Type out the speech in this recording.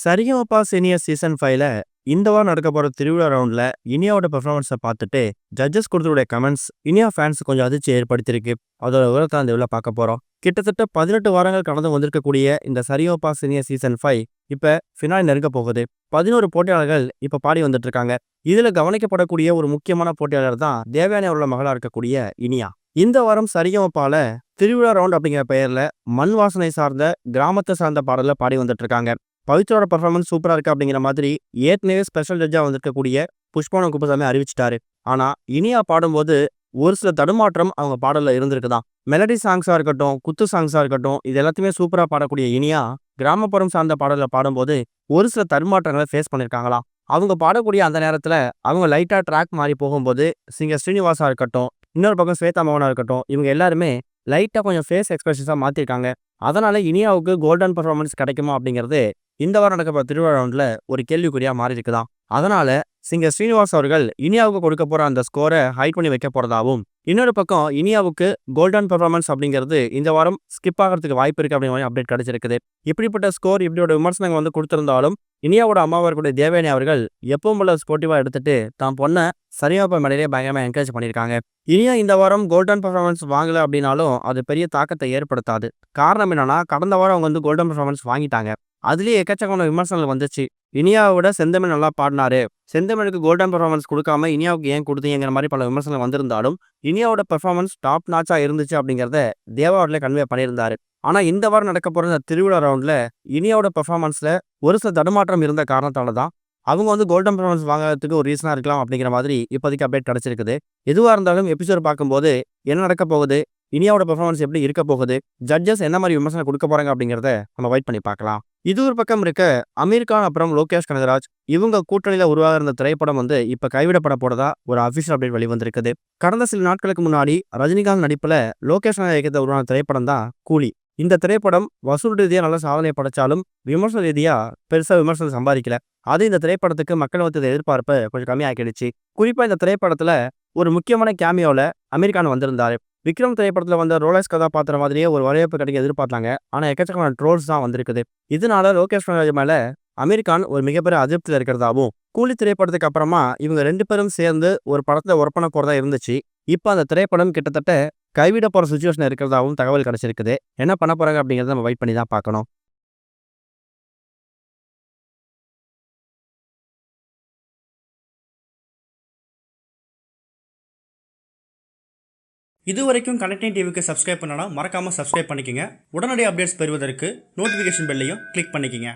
Sa Re Ga Ma Pa senior season 5ல இந்த வாரம் நடக்க போற திருவிழா ரவுண்ட்ல இனியாவோட பெர்ஃபார்மன்ஸை பார்த்துட்டு ஜட்ஜஸ் கொடுத்துடைய கமெண்ட்ஸ் இனியா ஃபேன்ஸ் கொஞ்சம் அதிர்ச்சி ஏற்படுத்தியிருக்கு. அதோட விவரத்தை அந்த இதில் பார்க்க போறோம். கிட்டத்தட்ட 18 வாரங்கள் கடந்து வந்திருக்கக்கூடிய இந்த சரிகமபா சீனியர் சீசன் 5 இப்ப ஃபினால் நெருங்க போகுது. 11 போட்டியாளர்கள் இப்ப பாடி வந்துட்டு இருக்காங்க. இதுல கவனிக்கப்படக்கூடிய ஒரு முக்கியமான போட்டியாளர் தான் தேவயானி அவரோட மகளா இருக்கக்கூடிய இனியா. இந்த வாரம் சரிகமபால திருவிழா ரவுண்ட் அப்படிங்கிற பெயர்ல மண் வாசனை சார்ந்த கிராமத்தை சார்ந்த பாடல பாடி வந்துட்டு இருக்காங்க. பவித்ரோட பர்ஃபார்மன்ஸ் சூப்பரா இருக்கு அப்படிங்கிற மாதிரி ஏற்கனவே ஸ்பெஷல் ஜட்ஜா வந்திருக்கக்கூடிய புஷ்பவனம் குப்புசாமி அறிவிச்சிட்டாரு. ஆனா இனியா பாடும்போது ஒரு சில தடுமாற்றம் அவங்க பாடல்ல இருந்திருக்குதான். மெலடி சாங்ஸா இருக்கட்டும், குத்து சாங்ஸா இருக்கட்டும், இது எல்லாத்தையுமே சூப்பரா பாடக்கூடிய இனியா கிராமப்புறம் சார்ந்த பாடல்ல பாடும்போது ஒரு சில தடுமாற்றங்களை ஃபேஸ் பண்ணிருக்காங்களாம். அவங்க பாடக்கூடிய அந்த நேரத்துல அவங்க லைட்டா ட்ராக் மாறி போகும்போது சிங்கர் ஸ்ரீனிவாசா இருக்கட்டும், இன்னொரு பக்கம் ஸ்வேதா மோகனா இருக்கட்டும், இவங்க எல்லாருமே லைட்டா கொஞ்சம் ஃபேஸ் எக்ஸ்பிரஷன்ஸா மாத்திருக்காங்க. அதனால இனியாவுக்கு கோல்டன் பர்ஃபார்மன்ஸ் கிடைக்குமா அப்படிங்கிறது இந்த வாரம் நடக்க திருவிழா ரவுண்ட்ல ஒரு கேள்விக்குறியா மாறி இருக்குதான். அதனால சிங்கர் ஸ்ரீனிவாஸ் அவர்கள் இனியாவுக்கு கொடுக்க போற அந்த ஸ்கோரை ஹைட் பண்ணி வைக்க போறதாவும், இன்னொரு பக்கம் இனியாவுக்கு கோல்டன் பெர்ஃபார்மன்ஸ் அப்படிங்கிறது இந்த வாரம் ஸ்கிப் ஆகிறதுக்கு வாய்ப்பு இருக்கு அப்படிங்கிற அப்டேட் கிடைச்சிருக்குது. இப்படிப்பட்ட ஸ்கோர் இப்படியோட விமர்சனங்கள் கொடுத்திருந்தாலும் இனியாவோட அம்மாவா இருக்கக்கூடிய தேவயானி அவர்கள் எப்பவும் போல ஸ்போர்ட்டிவா எடுத்துட்டு தான் பொண்ணை சரியாப்ப மேடையிலே பயங்கரமா என்கரேஜ் பண்ணியிருக்காங்க. இனியா இந்த வாரம் கோல்டன் பெர்ஃபார்மன்ஸ் வாங்கல அப்படின்னாலும் அது பெரிய தாக்கத்தை ஏற்படுத்தாது. காரணம் என்னன்னா, கடந்த வாரம் அவங்க கோல்டன் பெர்ஃபார்மன்ஸ் வாங்கிட்டாங்க. அதுலயே எக்கச்சக்கமான விமர்சனங்கள் வந்துச்சு. இனியாவை விட செந்தமிழ் நல்லா பாடினாரு, செந்தமிழுக்கு கோல்டன் பெர்ஃபார்மன்ஸ் கொடுக்காம இனியாவுக்கு ஏன் கொடுத்தீங்கிற மாதிரி பல விமர்சனங்கள் வந்திருந்தாலும் இனியாவோட பெர்ஃபார்மன்ஸ் டாப் நாச்சா இருந்துச்சு அப்படிங்கிறத தேவா அவர்களே கன்வே பண்ணியிருந்தாரு. ஆனா இந்த வாரம் நடக்க போற இந்த திருவிழா ரவுண்ட்ல இனியாவோட பெர்ஃபார்மன்ஸ்ல ஒரு சில தடுமாற்றம் இருந்த காரணத்தால தான் அவங்க கோல்டன் பெர்ஃபார்மன்ஸ் வாங்குறதுக்கு ஒரு ரீசனா இருக்கலாம் அப்படிங்கிற மாதிரி இப்போதைக்கு அப்டேட் கிடைச்சிருக்குது. எதுவா இருந்தாலும் எபிசோட் பார்க்கும்போது என்ன நடக்க போகுது, இனியாவோட பெர்ஃபார்மன்ஸ் எப்படி இருக்க போகுது, ஜட்ஜஸ் என்ன மாதிரி விமர்சனம் கொடுக்க போறாங்க அப்படிங்கிறத நம்ம வெயிட் பண்ணி பார்க்கலாம். இது ஒரு பக்கம் இருக்க, அமீர் கான் அப்புறம் லோகேஷ் கனகராஜ் இவங்க கூட்டணியில உருவாக இருந்த திரைப்படம் இப்ப கைவிடப்பட போறதா ஒரு அபிஷியல் அப்டேட் வெளிவந்திருக்குது. கடந்த சில நாட்களுக்கு முன்னாடி ரஜினிகாந்த் நடிப்புல லோகேஷ் இயக்கத்தை உருவான திரைப்படம் தான் கூலி. இந்த திரைப்படம் வசூல் ரீதியா நல்ல சாதனை படைச்சாலும் விமர்சன ரீதியா பெருசா விமர்சனம் சம்பாதிக்கல. அது இந்த திரைப்படத்துக்கு மக்கள் மத்திய எதிர்பார்ப்பை கொஞ்சம் கம்மியாக்கிடுச்சு. குறிப்பா இந்த திரைப்படத்துல ஒரு முக்கியமான கேமியோல அமீர் கான் வந்திருந்தாரு. விக்ரம் திரைப்படத்துல வந்த ரோலக்ஸ் கதாபாத்திரம் மாதிரியே ஒரு வரவேற்பு கிடைக்க எதிர்பார்த்தாங்க. ஆனா எக்கச்சக்கமான ட்ரோல்ஸ் தான் வந்திருக்குது. இதனால லோகேஷ் கனகராஜ் மேல அமீர் கான் ஒரு மிகப்பெரிய அதிருப்தியில் இருக்கிறதாவும், கூலி திரைப்படத்துக்கு அப்புறமா இவங்க 2 பேரும் சேர்ந்து ஒரு படத்துல ஒர்க் பண்ண போறதா இருந்துச்சு. இப்ப அந்த திரைப்படம் கிட்டத்தட்ட கைவிட போற சுச்சுவேஷன் இருக்கிறதாவும் தகவல் கிடைச்சிருக்குது. என்ன பண்ண போறாங்க அப்படிங்கறத நம்ம வெயிட் பண்ணி தான் பார்க்கணும். இதுவரைக்கும் கனெக்டிங் டிவிக்கு சப்ஸ்கிரைப் பண்ணனா மறக்காம சப்ஸ்கிரைப் பண்ணிக்கங்க. உடனடி அப்டேட்ஸ் பெறுவதற்கு நோட்டிஃபிகேஷன் பெல்லையும் கிளிக் பண்ணிக்கங்க.